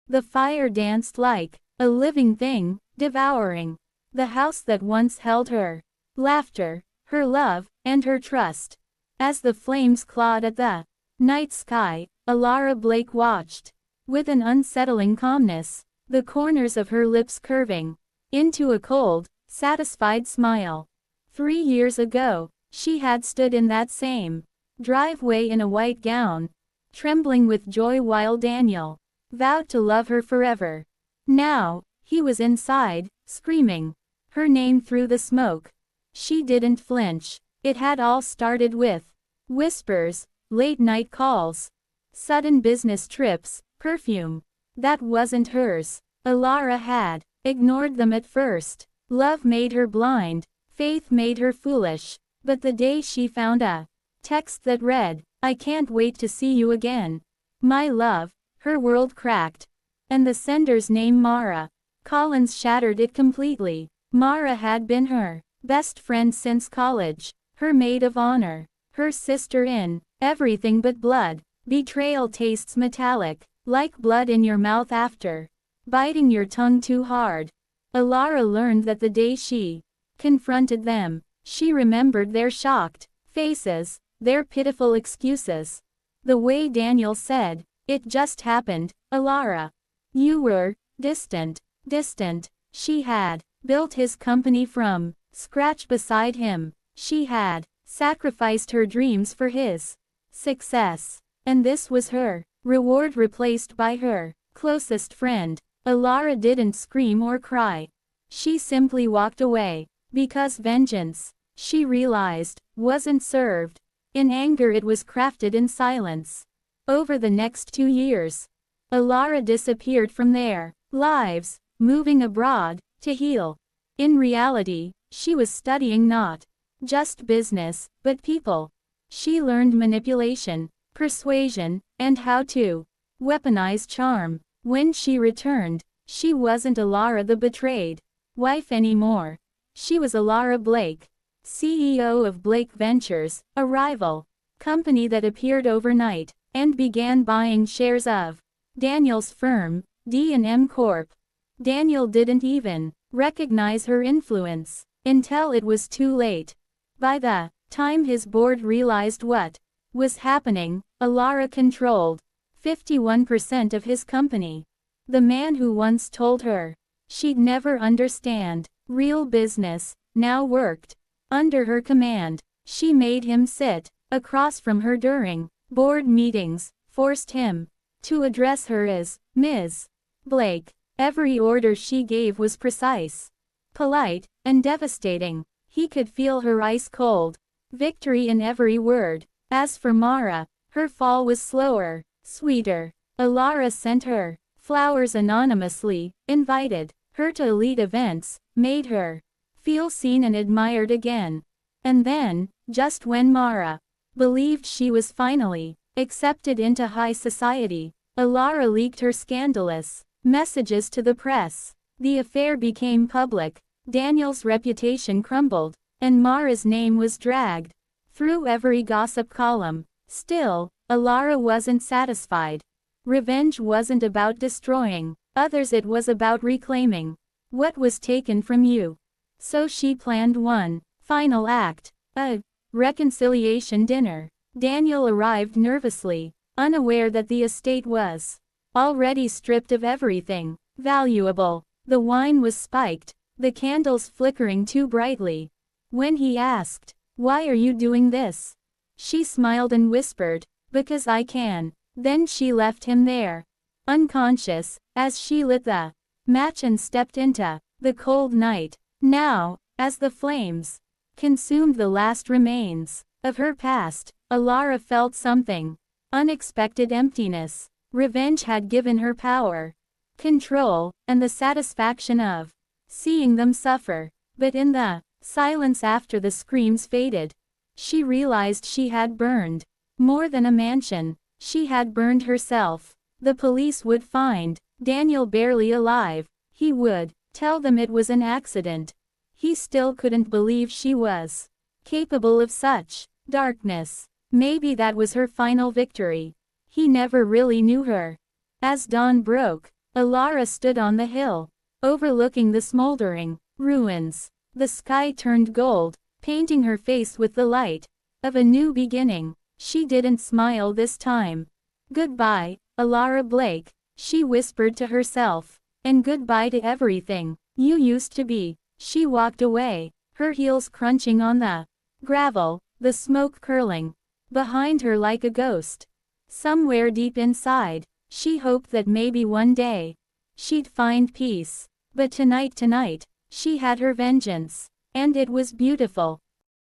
The fire danced like a living thing, devouring the house that once held her laughter, her love, and her trust. As the flames clawed at the night sky, Alara Blake watched with an unsettling calmness, the corners of her lips curving into a cold, satisfied smile. 3 years ago, she had stood in that same driveway in a white gown, trembling with joy while Daniel vowed to love her forever. Now, he was inside, screaming her name through the smoke. She didn't flinch. It had all started with whispers, late-night calls, sudden business trips, perfume that wasn't hers. Alara had ignored them at first. Love made her blind, faith made her foolish. But the day she found a text that read, "I can't wait to see you again, my love," her world cracked. And the sender's name, Mara Collins, shattered it completely. Mara had been her best friend since college, her maid of honor, her sister in everything but blood. Betrayal tastes metallic, like blood in your mouth after biting your tongue too hard. Alara learned that the day she confronted them, she remembered their shocked faces, their pitiful excuses. The way Daniel said, "It just happened, Alara. You were distant." She had built his company from scratch beside him. She had sacrificed her dreams for his success. And this was her reward, replaced by her closest friend. Alara didn't scream or cry. She simply walked away, because vengeance, she realized, wasn't served in anger, it was crafted in silence. Over the next 2 years, Alara disappeared from their lives, moving abroad to heal. In reality, she was studying not just business, but people. She learned manipulation, persuasion, and how to weaponize charm. When she returned, she wasn't Alara the betrayed wife anymore. She was Alara Blake, CEO of Blake Ventures, a rival company that appeared overnight and began buying shares of Daniel's firm, D&M Corp. Daniel didn't even recognize her influence until it was too late. By the time his board realized what was happening, Alara controlled 51% of his company. The man who once told her she'd never understand real business now worked under her command. She made him sit across from her during board meetings, forced him to address her as Ms. Blake. Every order she gave was precise, polite, and devastating. He could feel her ice-cold victory in every word. As for Mara, her fall was slower, sweeter. Alara sent her flowers anonymously, invited her to elite events, made her feel seen and admired again. And then, just when Mara believed she was finally accepted into high society, Alara leaked her scandalous messages to the press. The affair became public, Daniel's reputation crumbled, and Mara's name was dragged through every gossip column. Still, Alara wasn't satisfied. Revenge wasn't about destroying others, it was about reclaiming what was taken from you. So she planned one final act, a reconciliation dinner. Daniel arrived nervously, unaware that the estate was already stripped of everything valuable. The wine was spiked, the candles flickering too brightly. When he asked, "Why are you doing this?" she smiled and whispered, "Because I can." Then she left him there, unconscious, as she lit the match and stepped into the cold night. Now, as the flames consumed the last remains of her past, Alara felt something unexpected: emptiness. Revenge had given her power, control, and the satisfaction of seeing them suffer. But in the silence after the screams faded, she realized she had burned more than a mansion. She had burned herself. The police would find Daniel barely alive. He would tell them it was an accident. He still couldn't believe she was capable of such darkness. Maybe that was her final victory. He never really knew her. As dawn broke, Alara stood on the hill, overlooking the smoldering ruins. The sky turned gold, painting her face with the light of a new beginning. She didn't smile this time. Goodbye, Alara Blake, she whispered to herself. And goodbye to everything you used to be. She walked away, her heels crunching on the gravel, the smoke curling behind her like a ghost. Somewhere deep inside, she hoped that maybe one day she'd find peace. But tonight, she had her vengeance. And it was beautiful.